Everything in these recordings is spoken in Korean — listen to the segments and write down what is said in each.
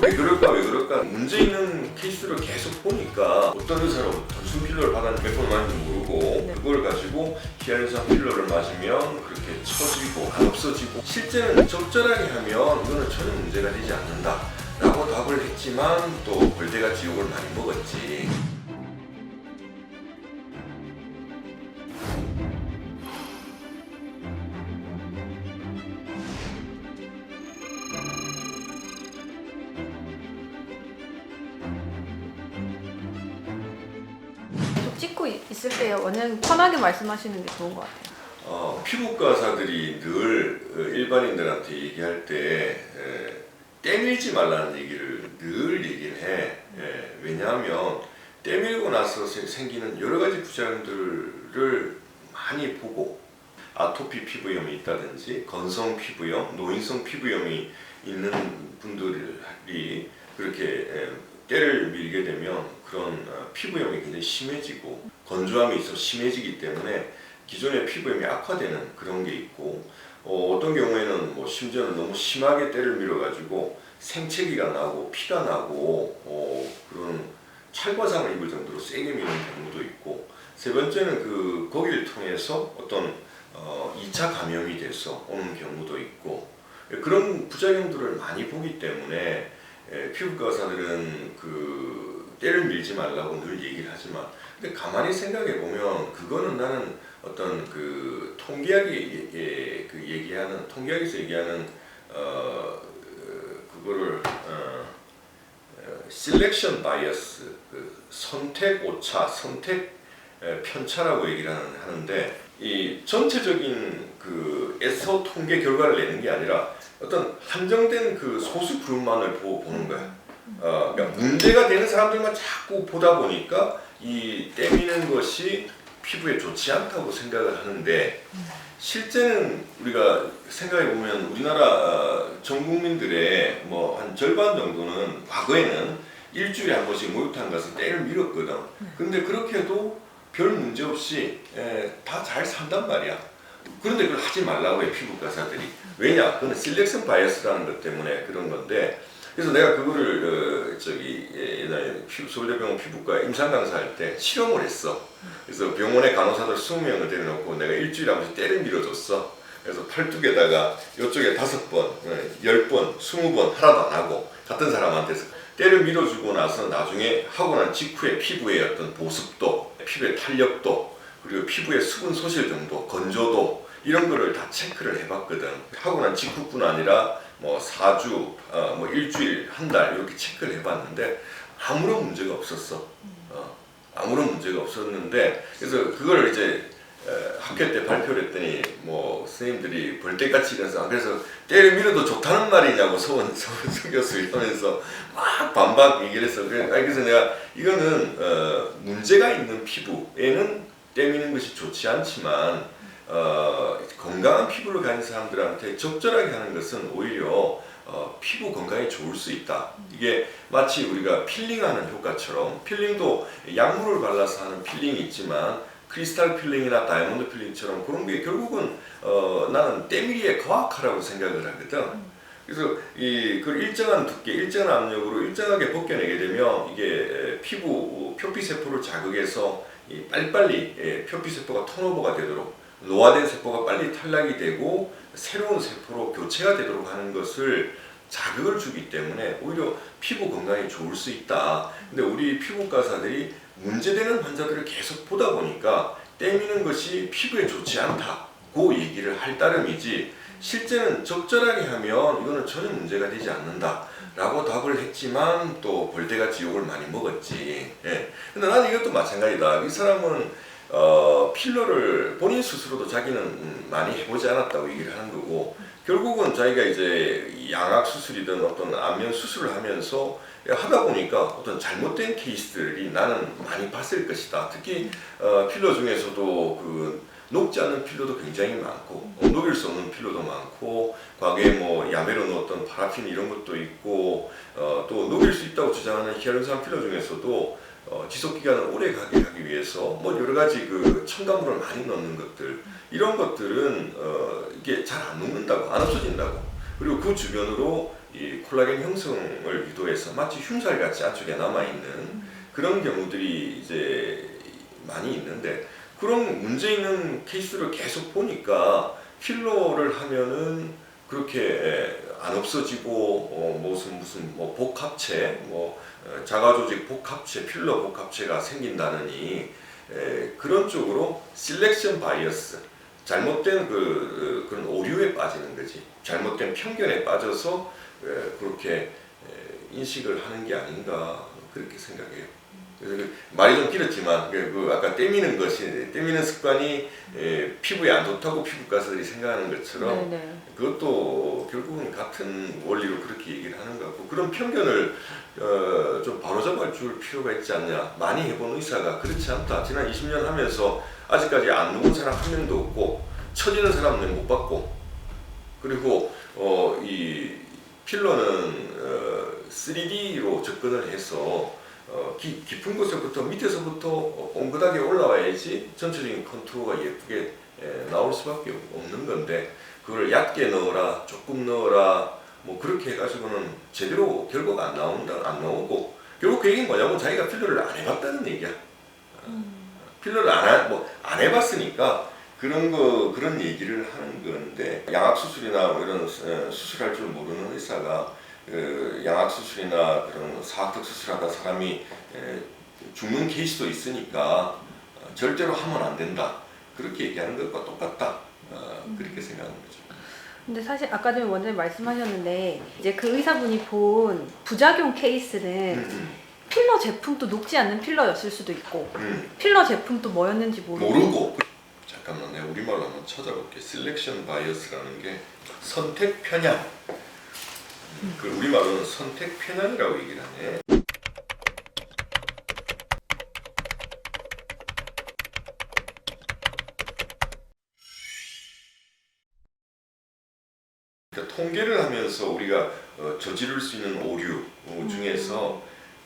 왜 그럴까 왜 그럴까 문제 있는 케이스를 계속 보니까 어떤 의사로부터 무슨 필러를 받았는지 몇 번 맞는지 모르고 네. 그걸 가지고 히알루론산 필러를 맞으면 그렇게 처지고 안 없어지고 실제는 적절하게 하면 이거는 전혀 문제가 되지 않는다 라고 답을 했지만 또 벌떼같이 욕을 많이 먹었지. 계속 찍고 있을 때 원장님 편하게 말씀하시는 게 좋은 것 같아요. 피부과사들이 늘 일반인들한테 얘기할 때 때밀지 말라는 얘기를 늘 얘기를 해. 왜냐하면 때밀고 나서 생기는 여러 가지 부작용들을 많이 보고 아토피 피부염이 있다든지 건성 피부염, 노인성 피부염이 있는 분들이 그렇게 때를 밀게 되면 그런 피부염이 굉장히 심해지고 건조함이 있어 심해지기 때문에 기존의 피부염이 악화되는 그런 게 있고 어떤 경우에는 뭐 심지어는 너무 심하게 때를 밀어가지고 생채기가 나고 피가 나고 그런 찰과상을 입을 정도로 세게 미는 경우도 있고 세 번째는 거기를 통해서 어떤 2차 감염이 돼서 오는 경우도 있고 그런 부작용들을 많이 보기 때문에 피부과 의사들은 때를 밀지 말라고 늘 얘기를 하지만 근데 가만히 생각해 보면 그거는 나는 어떤 통계학이 얘기하는 통계학에서 얘기하는 그거를 selection bias 선택 오차, 선택 편차라고 얘기를 하는데 이 전체적인 에서 통계 결과를 내는 게 아니라 어떤 한정된 소수 그룹만을 보는 거야. 그러니까 문제가 되는 사람들만 자꾸 보다 보니까 이 때미는 것이 피부에 좋지 않다고 생각을 하는데 실제는 우리가 생각해 보면 우리나라 전 국민들의 뭐 한 절반 정도는 과거에는 일주일에 한 번씩 목욕탕 가서 때를 밀었거든. 근데 그렇게 해도 별 문제 없이 다 잘 산단 말이야. 그런데 그걸 하지 말라고 해 피부과 의사들이. 왜냐? 그건 실렉션 바이어스라는 것 때문에 그런 건데. 그래서 내가 그거를 옛날에 서울대병원 피부과 임상 강사할 때 실험을 했어. 그래서 병원에 간호사들 20명을 데려놓고 내가 일주일에 한 번씩 때를 밀어줬어. 그래서 팔뚝에다가 이쪽에 5번, 10번, 20번 하나도 안 하고 같은 사람한테서 때를 밀어주고 나서 나중에 하고 난 직후에 피부의 어떤 보습도, 피부의 탄력도, 그리고 피부의 수분 소실 정도, 건조도 이런 거를 다 체크를 해봤거든. 하고 난 직후뿐 아니라 뭐 4주, 뭐 일주일, 한 달 이렇게 체크를 해봤는데 아무런 문제가 없었어. 아무런 문제가 없었는데 그래서 그걸 이제 학회 때 발표를 했더니 뭐 선생님들이 벌떼같이 일어나서 그래서 때를 밀어도 좋다는 말이냐고 서원 교수 이러면서 막 반박 얘기를 했어. 그래서 내가 이거는 문제가 있는 피부에는 때 미는 것이 좋지 않지만 건강한 피부를 가진 사람들한테 적절하게 하는 것은 오히려 피부 건강에 좋을 수 있다. 이게 마치 우리가 필링하는 효과처럼 필링도 약물을 발라서 하는 필링이 있지만 크리스탈 필링이나 다이아몬드 필링처럼 그런 게 결국은 나는 때밀이의 과학화라고 생각을 하거든. 그래서 그 일정한 두께, 일정한 압력으로 일정하게 벗겨내게 되면 이게 피부 표피세포를 자극해서 빨리빨리 표피세포가 턴오버가 되도록 노화된 세포가 빨리 탈락이 되고 새로운 세포로 교체가 되도록 하는 것을 자극을 주기 때문에 오히려 피부 건강에 좋을 수 있다. 근데 우리 피부과사들이 문제되는 환자들을 계속 보다 보니까 때미는 것이 피부에 좋지 않다고 얘기를 할 따름이지 실제는 적절하게 하면 이거는 전혀 문제가 되지 않는다 라고 답을 했지만 또 벌떼같이 욕을 많이 먹었지. 근데 나는 이것도 마찬가지다. 이 사람은 필러를 본인 스스로도 자기는 많이 해보지 않았다고 얘기를 하는 거고 결국은 자기가 이제 양악 수술이든 어떤 안면 수술을 하면서 하다 보니까 어떤 잘못된 케이스들이 나는 많이 봤을 것이다. 특히 필러 중에서도 녹지 않는 필러도 굉장히 많고 녹일 수 없는 필러도 많고 과거에 뭐 야매로 넣었던 파라핀 이런 것도 있고 또 녹일 수 있다고 주장하는 히알루론산 필러 중에서도 지속 기간을 오래 가게 하기 위해서 뭐 여러 가지 첨가물을 많이 넣는 것들 이런 것들은 이게 잘 안 녹는다고 안 없어진다고 그리고 그 주변으로 이 콜라겐 형성을 유도해서 마치 흉살같이 안쪽에 남아있는 그런 경우들이 이제 많이 있는데, 그런 문제 있는 케이스를 계속 보니까 필러를 하면은 그렇게 안 없어지고 무슨 뭐 복합체, 자가조직 복합체, 필러 복합체가 생긴다느니 그런 쪽으로 실렉션 바이어스, 잘못된 그런 오류에 빠지는 거지, 잘못된 편견에 빠져서 그렇게 인식을 하는 게 아닌가 그렇게 생각해요. 그래서 말이 좀 길었지만 아까 떼미는 습관이 피부에 안 좋다고 피부과들이 생각하는 것처럼 네네. 그것도 결국은 같은 원리로 그렇게 얘기를 하는 것 같고, 그런 편견을 좀 바로잡아 줄 필요가 있지 않냐. 많이 해본 의사가 그렇지 않다, 지난 20년 하면서 아직까지 안 누운 사람 한 명도 없고 처지는 사람은 못 봤고, 그리고 이 필러는 3D로 접근을 해서 깊은 곳에부터 밑에서부터 옹긋하게 올라와야지 전체적인 컨투어가 예쁘게 나올 수밖에 없는 건데, 그걸 얕게 넣어라 조금 넣어라 뭐 그렇게 해가지고는 제대로 결과가 안 나오고, 결국 그 얘기는 뭐냐면 자기가 필러를 안 해봤다는 얘기야. 필러를 안 해봤으니까 그런 얘기를 하는 건데, 양악 수술이나 뭐 이런 수술할 줄 모르는 의사가 양악 수술이나 그런 사각턱 수술하다 사람이 죽는 케이스도 있으니까 절대로 하면 안 된다 그렇게 얘기하는 것과 똑같다, 그렇게 생각하는 거죠. 근데 사실 아까 전에 원장님 말씀하셨는데 이제 그 의사분이 본 부작용 케이스는 필러 제품도 녹지 않는 필러였을 수도 있고 필러 제품도 뭐였는지 모르고. 잠깐만, 내가 우리말로 한번 찾아볼게. 셀렉션 바이어스라는 게 선택 편향. 그 우리말로는 선택 편향이라고 얘기를 하네. 그러니까 통계를 하면서 우리가 저지를 수 있는 오류 중에서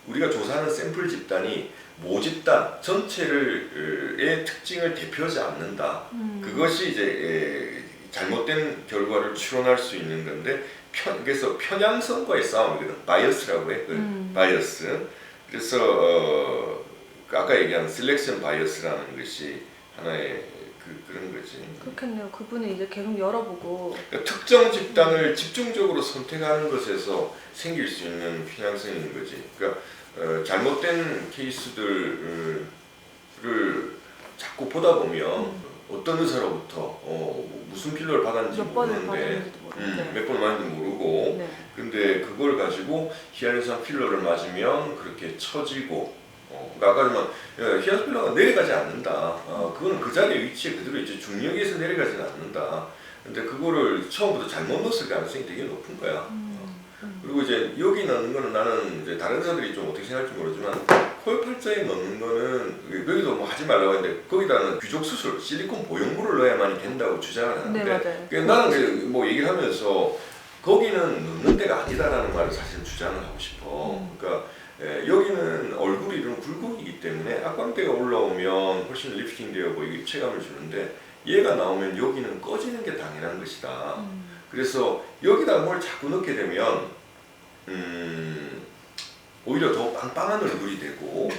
우리가 조사하는 샘플 집단이 모집단 전체의 특징을 대표하지 않는다. 그것이 이제 잘못된 결과를 추론할 수 있는 건데, 그래서 편향성과의 싸움이거든. 바이어스라고 해. 바이어스. 그래서 아까 얘기한 셀렉션 바이어스라는 것이 하나의 그런 거지. 그렇겠네요. 그분은 이제 계속 열어보고 그러니까 특정 집단을 집중적으로 선택하는 것에서 생길 수 있는 편향성인 거지. 그러니까 잘못된 케이스들을 자꾸 보다 보면 어떤 의사로부터 무슨 필러를 받았는지 몇 번을 모르는데, 받았는지도 모르는데 몇 번 맞는지 모르고, 네. 근데 그걸 가지고 히알루론산 필러를 맞으면 그렇게 처지고, 그러니까 아까 말한 히알루론 필러가 내려가지 않는다. 그거는 그 자리에 위치에 그대로 있지 중력에서 내려가지는 않는다. 근데 그거를 처음부터 잘못 넣었을 가능성이 되게 높은 거야. 그리고 이제 여기 넣는 거는 나는 이제 다른 사람들이 좀 어떻게 생각할지 모르지만, 코역팔자에 넣는 거는 여기도 뭐 하지 말라고 했는데 거기다는 귀족 수술, 실리콘 보형물을 넣어야만이 된다고 주장을 하는데, 네, 맞아요. 그러니까 나는 뭐 얘기를 하면서 거기는 넣는 데가 아니다라는 말을 사실 주장을 하고 싶어. 그러니까 여기는 얼굴이 이런 굴곡이기 때문에 악광대가 올라오면 훨씬 리프팅되어 보이고 입체감을 주는데, 얘가 나오면 여기는 꺼지는 게 당연한 것이다. 그래서 여기다 뭘 자꾸 넣게 되면 오히려 더 빵빵한 얼굴이 되고,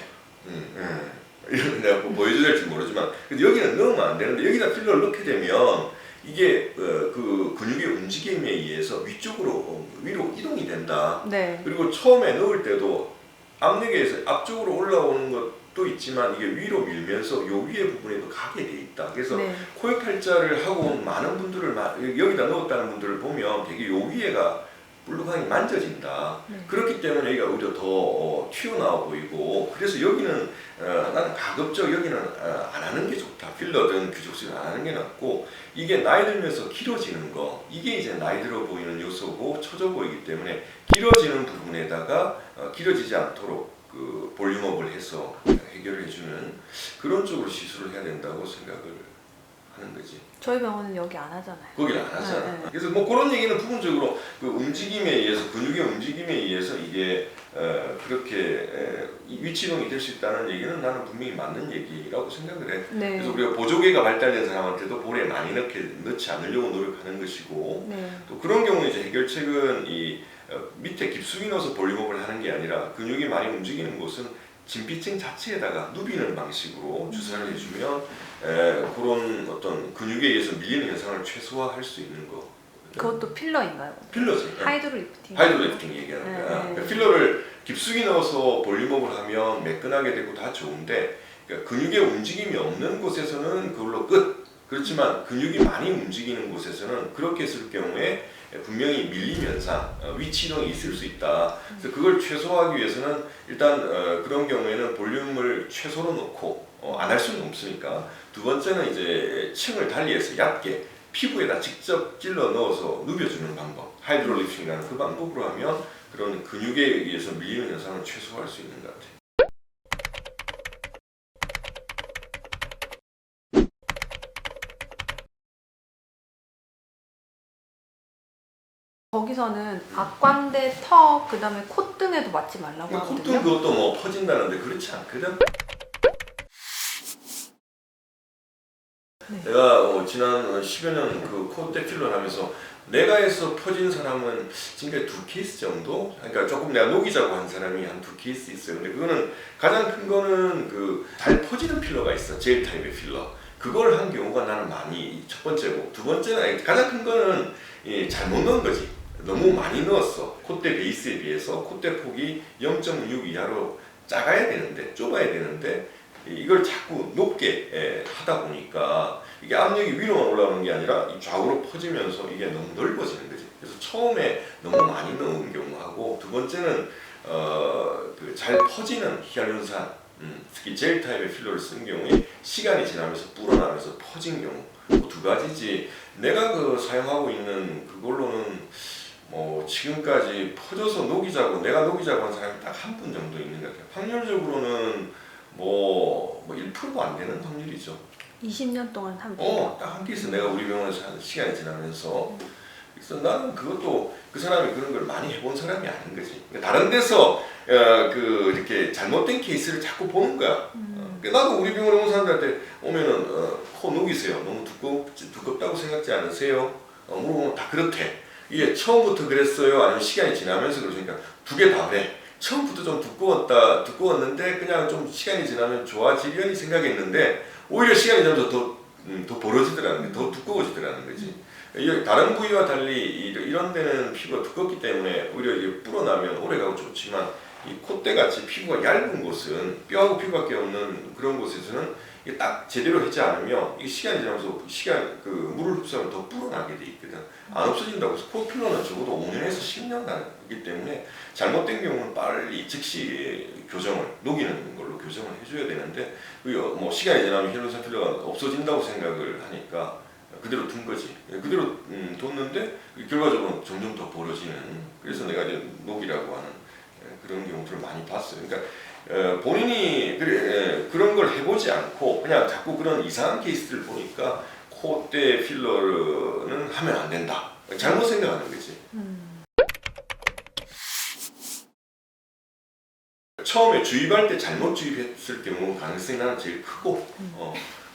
이런 내가 보여줘야 될지 모르지만, 근데 여기는 넣으면 안 되는데 여기다 필러를 넣게 되면 이게 그 근육의 움직임에 의해서 위쪽으로 위로 이동이 된다. 네. 그리고 처음에 넣을 때도 압력에서 앞쪽으로 올라오는 것도 있지만 이게 위로 밀면서 요 위에 부분에도 가게 돼 있다. 그래서 네. 코역팔자를 하고 온 많은 분들을 여기다 넣었다는 분들을 보면 되게 요 위에가 물룩하게 만져진다. 그렇기 때문에 여기가 오히려 더 튀어나와 보이고, 그래서 여기는 나는 가급적 여기는 안 하는 게 좋다. 필러든 귀족수는 안 하는 게 낫고, 이게 나이 들면서 길어지는 거, 이게 이제 나이 들어 보이는 요소고 처져 보이기 때문에 길어지는 부분에다가 길어지지 않도록 그 볼륨업을 해서 해결해주는 그런 쪽으로 시술을 해야 된다고 생각을 하는 거지. 저희 병원은 여기 안 하잖아요. 거기는 안 하잖아. 네. 그래서 뭐 그런 얘기는 부분적으로 그 움직임에 의해서, 근육의 움직임에 의해서 이게 그렇게 위치이동이 될 수 있다는 얘기는 나는 분명히 맞는 얘기라고 생각을 해. 네. 그래서 우리가 보조개가 발달된 사람한테도 볼에 많이 넣지 않으려고 노력하는 것이고, 네. 또 그런 경우는 이제 해결책은 이 밑에 깊숙이 넣어서 볼륨업을 하는 게 아니라 근육이 많이 움직이는 곳은 진피층 자체에다가 누비는 방식으로 주사를 해주면 그런 어떤 근육에 의해서 밀리는 현상을 최소화할 수 있는 거. 그것도 필러인가요? 필러지. 하이드로 리프팅. 하이드로 리프팅 얘기하는 거야. 네. 그러니까 필러를 깊숙이 넣어서 볼륨업을 하면 매끈하게 되고 다 좋은데 그러니까 근육의 움직임이 없는 곳에서는 그걸로 끝. 그렇지만 근육이 많이 움직이는 곳에서는 그렇게 했을 경우에 분명히 밀림 현상, 위치 이동이 있을 수 있다. 그래서 그걸 최소화하기 위해서는 일단 그런 경우에는 볼륨을 최소로 놓고 안 할 수는 없으니까 두 번째는 이제 층을 달리해서 얕게 피부에다 직접 찔러 넣어서 누벼주는 방법, 하이드로 리프팅이라는 그 방법으로 하면 그런 근육에 의해서 밀리는 현상을 최소화할 수 있는 것 같아요. 거기서는 악광대, 턱, 그다음에 콧등에도 맞지 말라고 하거든요. 콧등 그것도 뭐 퍼진다는데 그렇지 않거든. 네. 내가 지난 10여 년 그 콧대 필러를 하면서 내가에서 퍼진 사람은 지금까지 2케이스 정도? 그러니까 조금 내가 녹이자고 한 사람이 한 2케이스 있어요. 근데 그거는 가장 큰 거는 그 잘 퍼지는 필러가 있어. 젤 타입의 필러. 그걸 한 경우가 나는 많이 첫 번째고, 두 번째는 가장 큰 거는 잘못 넣은 거지. 너무 많이 넣었어. 콧대 베이스에 비해서 콧대 폭이 0.6 이하로 작아야 되는데, 좁아야 되는데 이걸 자꾸 높게 하다 보니까 이게 압력이 위로만 올라오는 게 아니라 이 좌우로 퍼지면서 이게 너무 넓어지는 거지. 그래서 처음에 너무 많이 넣은 경우하고, 두 번째는 그 잘 퍼지는 히알루론산, 특히 젤 타입의 필러를 쓴 경우에 시간이 지나면서 불어나면서 퍼진 경우, 그 두 가지지. 내가 그 사용하고 있는 그걸로는 뭐 지금까지 퍼져서 녹이자고 내가 녹이자고 한 사람이 딱 한 분 정도 있는 것 같아요. 확률적으로는 뭐 1%도 안 되는 확률이죠. 20년 동안 한 딱 한 케이스 내가 우리 병원에서 한 시간이 지나면서. 그래서 나는 그것도 그 사람이 그런 걸 많이 해본 사람이 아닌 거지. 다른 데서 그 이렇게 잘못된 케이스를 자꾸 보는 거야. 나도 우리 병원에 온 사람들한테 오면은 코 녹이세요. 너무 두껍다고 생각지 않으세요? 물어보면 다 그렇대. 이게 처음부터 그랬어요? 아니면 시간이 지나면서 그러니까 두 개 다 그래. 처음부터 좀 두꺼웠는데 그냥 좀 시간이 지나면 좋아지려니 생각했는데 오히려 시간이 지나면서 더 벌어지더라는 게, 더 두꺼워지더라는 거지. 다른 부위와 달리 이런 데는 피부가 두껍기 때문에 오히려 이게 불어나면 오래가고 좋지만, 이 콧대 같이 피부가 얇은 곳은, 뼈하고 피부밖에 없는 그런 곳에서는 이게 딱 제대로 하지 않으면 이게 시간이 지나면서 그 물을 흡수하면 더 불어나게 돼 있거든. 안 없어진다고 해서 코 필러는 적어도 5년에서 10년 나기 때문에 잘못된 경우는 빨리 즉시 교정을, 녹이는 걸로 교정을 해줘야 되는데, 뭐 시간이 지나면 히알루론산 필러가 없어진다고 생각을 하니까 그대로 둔 거지. 그대로 뒀는데 결과적으로 점점 더 벌어지는, 그래서 내가 이제 녹이라고 하는 그런 경우들을 많이 봤어요. 그러니까 본인이 그런 걸 해보지 않고 그냥 자꾸 그런 이상한 케이스를 보니까 콧대 필러는 하면 안 된다, 잘못 생각하는 거지. 처음에 주입할 때 잘못 주입했을 경우 가능성이 나는 제일 크고,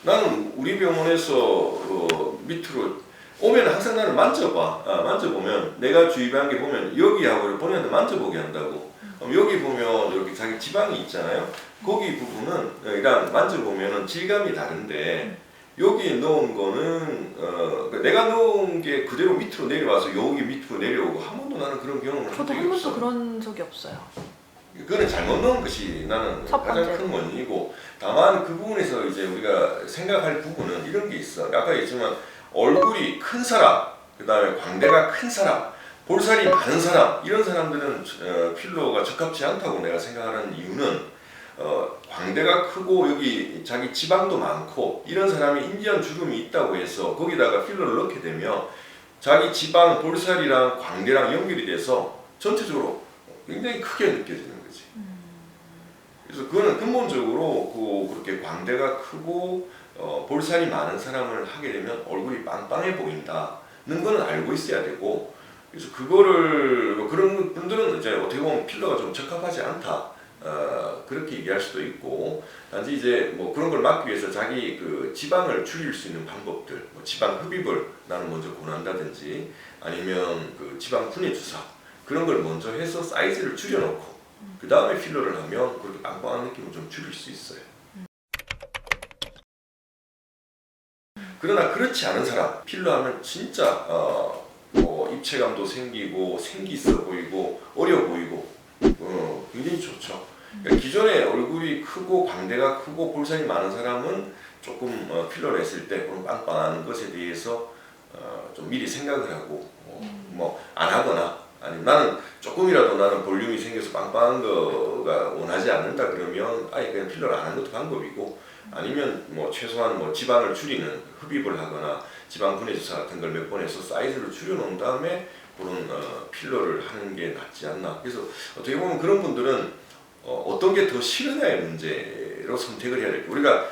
나는 우리 병원에서 밑으로 오면 항상 나를 만져보면 내가 주입한 게 보면 여기하고 본인한테 만져보게 한다고. 여기 보면 이렇게 자기 지방이 있잖아요. 거기 부분은 일단 만져보면 질감이 다른데, 여기 넣은 거는 내가 넣은 게 그대로 밑으로 내려와서 여기 밑으로 내려오고, 한 번도 나는 그런 경험을 저도 한 번도 그런 적이 없어요. 그거는 잘못 넣은 것이 나는 가장 큰 원인이고, 다만 그 부분에서 이제 우리가 생각할 부분은 이런 게 있어. 아까 얘기했지만 얼굴이 큰 사람, 그 다음에 광대가 큰 사람, 볼살이 많은 사람, 이런 사람들은 필러가 적합치 않다고 내가 생각하는 이유는, 광대가 크고 여기 자기 지방도 많고 이런 사람이 인지한 주름이 있다고 해서 거기다가 필러를 넣게 되면 자기 지방, 볼살이랑 광대랑 연결이 돼서 전체적으로 굉장히 크게 느껴지는 거지. 그래서 그거는 근본적으로 그렇게 광대가 크고 볼살이 많은 사람을 하게 되면 얼굴이 빵빵해 보인다는 거는 알고 있어야 되고, 그래서 그거를 그런 분들은 이제 어떻게 보면 필러가 좀 적합하지 않다, 그렇게 얘기할 수도 있고, 단지 이제 뭐 그런 걸 막기 위해서 자기 그 지방을 줄일 수 있는 방법들, 뭐 지방 흡입을 나는 먼저 권한다든지, 아니면 그 지방 분해 주사, 그런 걸 먼저 해서 사이즈를 줄여놓고 그 다음에 필러를 하면 그렇게 빵빵한 느낌을 좀 줄일 수 있어요. 그러나 그렇지 않은 사람, 필러하면 진짜 입체감도 생기고 생기 있어 보이고 어려 보이고 굉장히 좋죠. 그러니까 기존에 얼굴이 크고 광대가 크고 볼살이 많은 사람은 조금 필러를 했을 때 그런 빵빵한 것에 대해서 좀 미리 생각을 하고 뭐 안 하거나 아니면 나는 조금이라도 나는 볼륨이 생겨서 빵빵한 거가 원하지 않는다 그러면 아예 그냥 필러를 안 하는 것도 방법이고 아니면 뭐 최소한 뭐 지방을 줄이는 흡입을 하거나 지방 분해 주사 같은 걸 몇 번 해서 사이즈를 줄여 놓은 다음에 그런 필러를 하는 게 낫지 않나. 그래서 어떻게 보면 그런 분들은 어떤 게 더 싫으냐의 문제로 선택을 해야 돼요. 우리가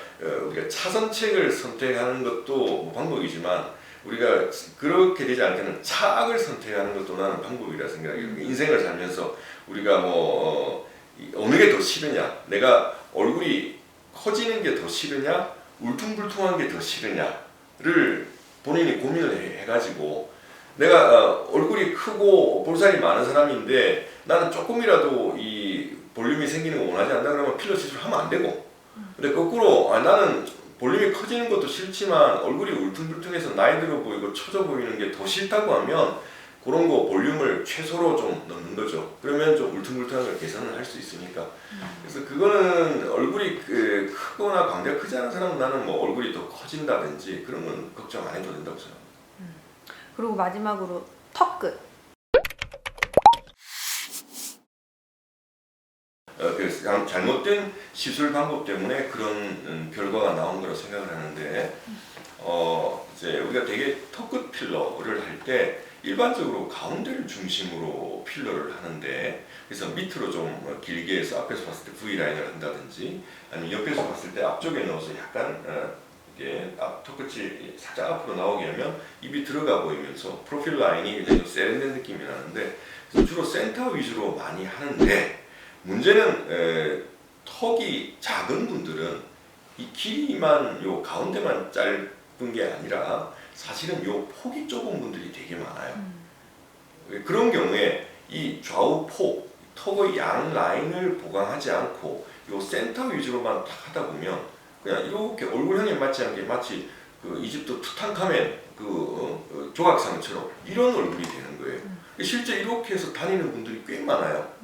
차선책을 선택하는 것도 뭐 방법이지만 우리가 그렇게 되지 않을 때는 차악을 선택하는 것도 나는 방법이라 생각해요. 인생을 살면서 우리가 뭐 어느 게 더 싫으냐, 내가 얼굴이 커지는 게 더 싫으냐, 울퉁불퉁한 게 더 싫으냐를 본인이 고민을 해가지고 내가 얼굴이 크고 볼살이 많은 사람인데 나는 조금이라도 이 볼륨이 생기는 거 원하지 않는다 그러면 필러 시술을 하면 안 되고 근데 거꾸로 나는 볼륨이 커지는 것도 싫지만 얼굴이 울퉁불퉁해서 나이 들어 보이고 처져 보이는 게 더 싫다고 하면 그런 거 볼륨을 최소로 좀 넣는 거죠. 그러면 좀 울퉁불퉁한 걸 개선을 할 수 있으니까. 그래서 그거는 얼굴이 크거나 광대가 크지 않은 사람은 나는 뭐 얼굴이 더 커진다든지 그런 건 걱정 안 해도 된다고 생각합니다. 그리고 마지막으로 턱끝. 그래서 잘못된 시술 방법 때문에 그런 결과가 나온 거라고 생각을 하는데 이제 우리가 되게 턱끝 필러를 할 때 일반적으로 가운데를 중심으로 필러를 하는데 그래서 밑으로 좀 길게 해서 앞에서 봤을 때 V라인을 한다든지 아니면 옆에서 봤을 때 앞쪽에 넣어서 약간 이게 턱끝이 살짝 앞으로 나오게 하면 입이 들어가 보이면서 프로필 라인이 굉장히 세련된 느낌이 나는데 그래서 주로 센터 위주로 많이 하는데 문제는 턱이 작은 분들은 이 길이만 요 가운데만 짧은 게 아니라 사실은 요 폭이 좁은 분들이 되게 많아요. 그런 경우에 이 좌우 폭, 턱의 양 라인을 보강하지 않고 요 센터 위주로만 딱 하다 보면 그냥 이렇게 얼굴형에 맞지 않게 마치 그 이집트 투탕카멘 조각상처럼 이런 얼굴이 되는 거예요. 실제 이렇게 해서 다니는 분들이 꽤 많아요.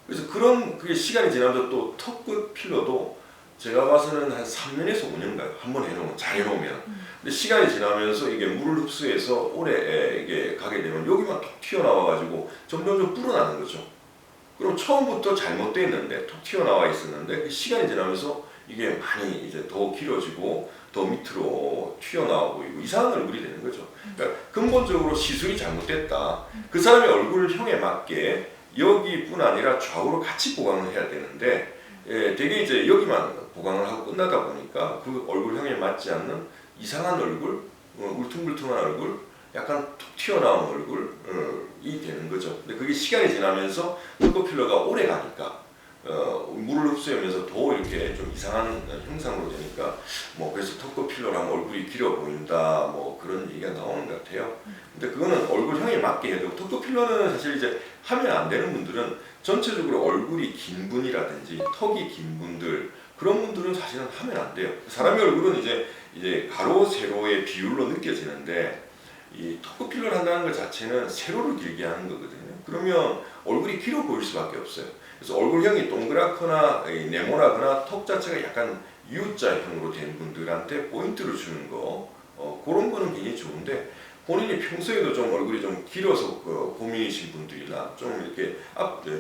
그래서 그게 시간이 지나면서 또 턱끝 필러도 제가 봐서는 한 3년에서 5년간 한 번 해놓으면 잘 해놓으면 근데 시간이 지나면서 이게 물을 흡수해서 오래 이게 가게 되면 여기만 톡 튀어나와가지고 점점 불어나는 거죠. 그럼 처음부터 잘못되어 있는데 톡 튀어나와 있었는데 그 시간이 지나면서 이게 많이 이제 더 길어지고 더 밑으로 튀어나와 보이고 이상한 얼굴이 되는 거죠. 그러니까 근본적으로 시술이 잘못됐다. 그 사람의 얼굴형에 맞게 여기뿐 아니라 좌우로 같이 보강을 해야 되는데 되게 이제 여기만 보강을 하고 끝나다 보니까 그 얼굴형에 맞지 않는 이상한 얼굴, 울퉁불퉁한 얼굴, 약간 툭 튀어나온 얼굴이 되는 거죠. 근데 그게 시간이 지나면서 턱끝 필러가 오래 가니까 물을 흡수하면서 더 이렇게 좀 이상한 형상으로 되니까 뭐 그래서 턱끝 필러를 하면 얼굴이 길어 보인다 뭐 그런 얘기가 나오는 것 같아요. 근데 그거는 얼굴형에 맞게 해야 되고 턱끝 필러는 사실 이제 하면 안 되는 분들은 전체적으로 얼굴이 긴 분이라든지 턱이 긴 분들 그런 분들은 사실은 하면 안 돼요. 사람의 얼굴은 이제 가로 세로의 비율로 느껴지는데 이 턱끝 필러를 한다는 것 자체는 세로를 길게 하는 거거든요. 그러면 얼굴이 길어 보일 수밖에 없어요. 그래서 얼굴형이 동그랗거나 네모나거나 턱 자체가 약간 U자형으로 된 분들한테 포인트를 주는 거 그런 거는 굉장히 좋은데 본인이 평소에도 좀 얼굴이 좀 길어서 고민이신 분들이나 좀 이렇게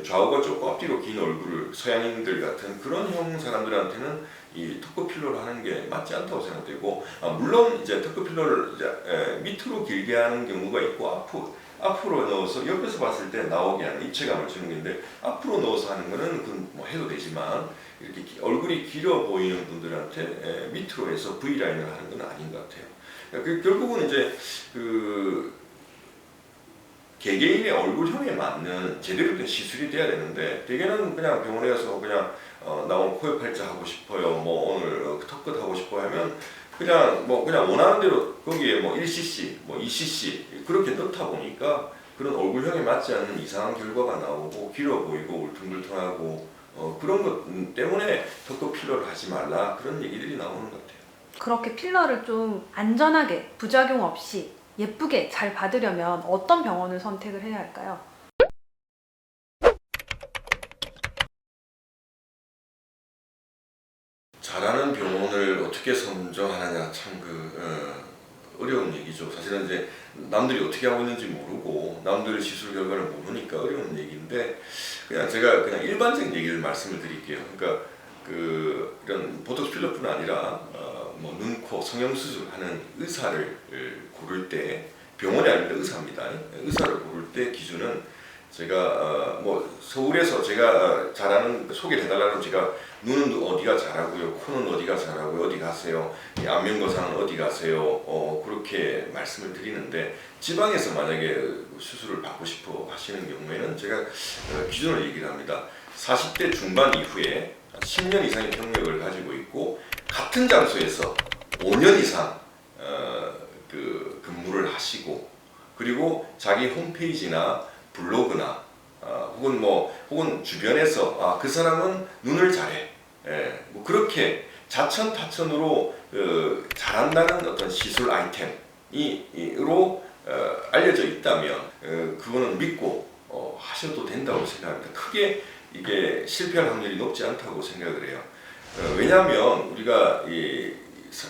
좌우가 조금 앞뒤로 긴 얼굴을 서양인들 같은 그런 형 사람들한테는 이 턱끝 필러를 하는 게 맞지 않다고 생각되고 물론 이제 턱끝 필러를 이제 밑으로 길게 하는 경우가 있고 앞으로 넣어서 옆에서 봤을 때 나오게 하는 입체감을 주는 건데 앞으로 넣어서 하는 거는 그건 뭐 해도 되지만 이렇게 얼굴이 길어 보이는 분들한테 밑으로 해서 V라인을 하는 건 아닌 것 같아요. 결국은 이제 개개인의 얼굴형에 맞는 제대로 된 시술이 돼야 되는데 대개는 그냥 병원에 가서 그냥 나 오늘 코에 팔자 하고 싶어요 뭐 오늘 턱끝 하고 싶어 하면 그냥 원하는 대로 거기에 뭐 1cc 뭐 2cc 그렇게 넣다 보니까 그런 얼굴형에 맞지 않는 이상한 결과가 나오고 길어 보이고 울퉁불퉁하고 그런 것 때문에 턱도 필러를 하지 말라 그런 얘기들이 나오는 것 같아요. 그렇게 필러를 좀 안전하게 부작용 없이 예쁘게 잘 받으려면 어떤 병원을 선택을 해야 할까요? 잘하는 병원을 어떻게 선정하느냐 참 어려운 얘기죠. 사실은 이제 남들이 어떻게 하고 있는지 모르고 남들의 시술 결과를 모르니까 어려운 얘기인데 그냥 제가 그냥 일반적인 얘기를 말씀을 드릴게요. 그러니까 이런 보톡스 필러뿐 아니라 뭐 눈, 코 성형수술하는 의사를 고를 때 병원이 아닙니다. 의사입니다. 의사를 고를 때 기준은 제가 뭐 서울에서 제가 잘하는 소개를 해달라면 제가 눈은 어디가 잘하고요, 코는 어디가 잘하고요, 어디 가세요, 이 안면거상은 어디 가세요, 그렇게 말씀을 드리는데 지방에서 만약에 수술을 받고 싶어 하시는 경우에는 제가 기준을 얘기를 합니다. 40대 중반 이후에 10년 이상의 경력을 가지고 있고 같은 장소에서 5년 이상 근무를 하시고 그리고 자기 홈페이지나 블로그나 혹은 주변에서 그 사람은 눈을 잘해, 뭐 그렇게 자천타천으로 잘한다는 어떤 시술 아이템으로 알려져 있다면 그거는 믿고 하셔도 된다고 생각합니다. 크게 이게 실패할 확률이 높지 않다고 생각을 해요. 왜냐하면 우리가 이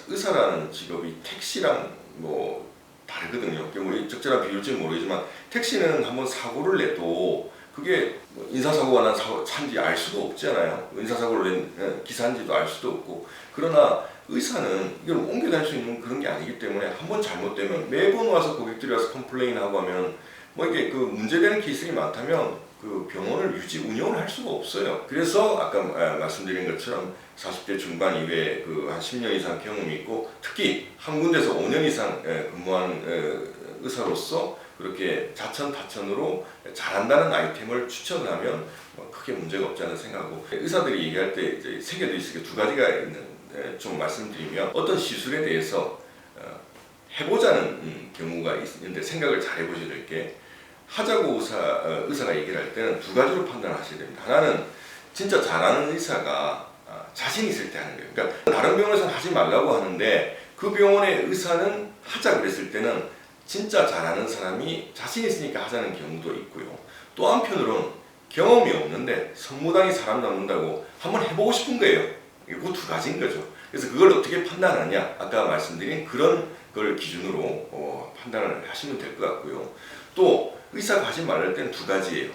의사라는 직업이 택시랑 뭐 다르거든요. 뭐 적절한 비율지는 모르겠지만 택시는 한번 사고를 내도 그게 인사사고가 난 차인지 알 수도 없잖아요. 인사사고를 낸 기사인지도 알 수도 없고 그러나 의사는 이걸 옮겨 다닐 수 있는 그런 게 아니기 때문에 한번 잘못되면 매번 와서 고객들이 와서 컴플레인하고 하면 뭐 이게 문제되는 케이스가 많다면 그 병원을 유지 운영을 할 수가 없어요. 그래서 아까 말씀드린 것처럼 40대 중반 이후에 한 10년 이상 경험이 있고 특히 한 군데서 5년 이상 근무한 의사로서 그렇게 자천타천으로 잘한다는 아이템을 추천을 하면 크게 문제가 없지 않은 생각하고 의사들이 얘기할 때 이제 새겨져 있으니까 두 가지가 좀 말씀드리면 어떤 시술에 대해서 해보자는 경우가 있는데 생각을 잘 해보셔야 될 게 하자고 의사가 얘기를 할 때는 두 가지로 판단하셔야 됩니다. 하나는 진짜 잘하는 의사가 자신 있을 때 하는 거예요. 그러니까 다른 병원에서는 하지 말라고 하는데 그 병원의 의사는 하자 그랬을 때는 진짜 잘하는 사람이 자신 있으니까 하자는 경우도 있고요. 또 한편으로는 경험이 없는데 성무당이 사람 남는다고 한번 해보고 싶은 거예요. 그 두 가지인 거죠. 그래서 그걸 어떻게 판단하느냐 아까 말씀드린 그런 걸 기준으로 판단을 하시면 될 것 같고요. 또 의사가 하지 말할 때는 두 가지예요.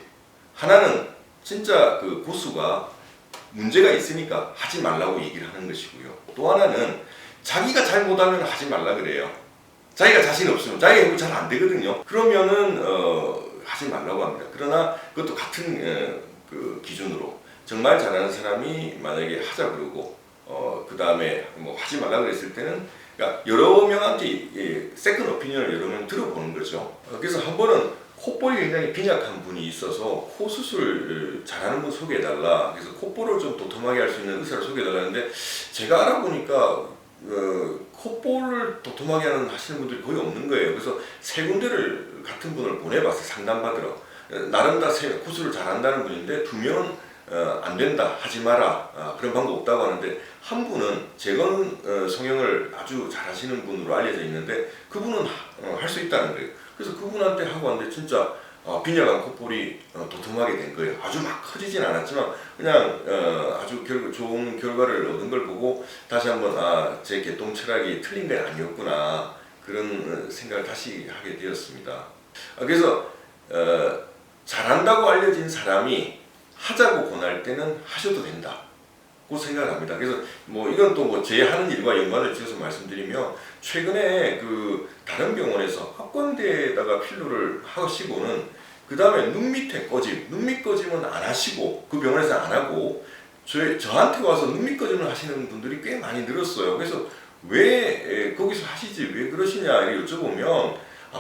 하나는 진짜 그 고수가 문제가 있으니까 하지 말라고 얘기를 하는 것이고요. 또 하나는 자기가 잘 못하면 하지 말라 그래요. 자기가 자신 없으면 자기가 잘 안 되거든요. 그러면은 하지 말라고 합니다. 그러나 그것도 같은 그 기준으로 정말 잘하는 사람이 만약에 하자 그러고 그 다음에 뭐 하지 말라 그랬을 때는 그러니까 여러 명한테 세컨 오피니언을 여러 명 들어보는 거죠. 그래서 한 번은 콧볼이 굉장히 빈약한 분이 있어서 코 수술 잘하는 분 소개해달라. 그래서 콧볼을 좀 도톰하게 할 수 있는 의사를 소개해달라는데 제가 알아보니까 콧볼을 도톰하게 하시는 분들이 거의 없는 거예요. 그래서 세 군데를 같은 분을 보내봤어요. 상담받으러. 나름 다 코수를 잘한다는 분인데 두 명은 안 된다, 하지 마라, 그런 방법 없다고 하는데 한 분은 재건 성형을 아주 잘하시는 분으로 알려져 있는데 그분은 할 수 있다는 거예요. 그래서 그분한테 하고 왔는데 진짜 빈약한 콧볼이 도톰하게 된 거예요. 아주 막 커지진 않았지만 그냥 아주 좋은 결과를 얻은 걸 보고 다시 한번 제 개똥 철학이 틀린 게 아니었구나 그런 생각을 다시 하게 되었습니다. 그래서 잘한다고 알려진 사람이 하자고 권할 때는 하셔도 된다 고 생각을 합니다. 그래서 뭐 이건 또 뭐 제 하는 일과 연관을 지어서 말씀드리면 최근에 다른 병원에서 합광대에다가 필러를 하시고는 그 다음에 눈 밑에 꺼짐, 눈 밑 꺼짐은 안 하시고 그 병원에서 안 하고 저한테 와서 눈 밑 꺼짐을 하시는 분들이 꽤 많이 늘었어요. 그래서 왜 거기서 하시지 왜 그러시냐 이렇게 여쭤보면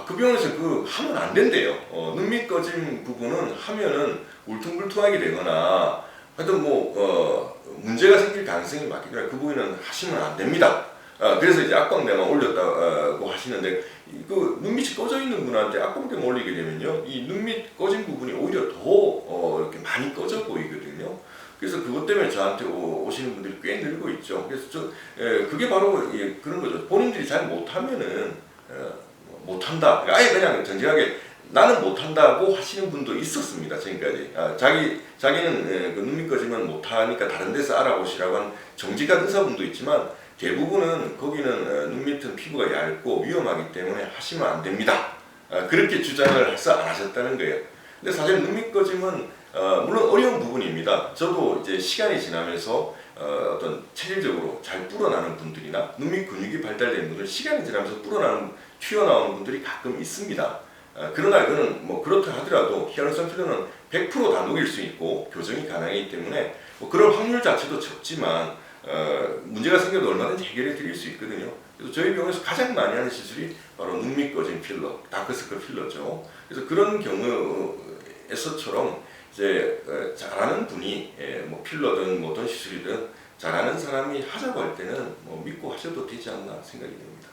그 병원에서 하면 안 된대요. 눈 밑 꺼짐 부분은 하면은 울퉁불퉁하게 되거나 하여튼 문제가 생길 가능성이 많기 때문에 그 부분은 하시면 안 됩니다. 그래서 이제 악광대만 올렸다고 하시는데 그 눈밑이 꺼져 있는 분한테 악광경 올리게 되면요, 이 눈밑 꺼진 부분이 오히려 더 이렇게 많이 꺼져 보이거든요. 그래서 그것 때문에 저한테 오시는 분들이 꽤 늘고 있죠. 그래서 그게 바로 그런 거죠. 본인들이 잘 못하면은 못한다. 아예 그냥 정직하게 나는 못한다고 하시는 분도 있었습니다. 지금까지. 자기는 그 눈밑 꺼지면 못하니까 다른 데서 알아보시라고 한 정직한 의사분도 있지만, 대부분은 거기는 눈밑은 피부가 얇고 위험하기 때문에 하시면 안 됩니다. 그렇게 주장을 해서 안 하셨다는 거예요. 근데 사실 눈밑 꺼짐은 물론 어려운 부분입니다. 저도 이제 시간이 지나면서 어떤 체질적으로 잘 불어나는 분들이나 눈밑 근육이 발달된 분들, 시간이 지나면서 튀어나오는 분들이 가끔 있습니다. 그러나 이거는 뭐 그렇다 하더라도 히알루론산 필러는 100% 다 녹일 수 있고 교정이 가능하기 때문에 뭐 그런 확률 자체도 적지만 문제가 생겨도 얼마든지 해결해 드릴 수 있거든요. 그래서 저희 병원에서 가장 많이 하는 시술이 바로 눈밑 꺼진 필러, 다크서클 필러죠. 그래서 그런 경우에서처럼 이제 잘하는 분이 뭐 필러든 뭐 어떤 시술이든 잘하는 사람이 하자고 할 때는 뭐 믿고 하셔도 되지 않나 생각이 듭니다.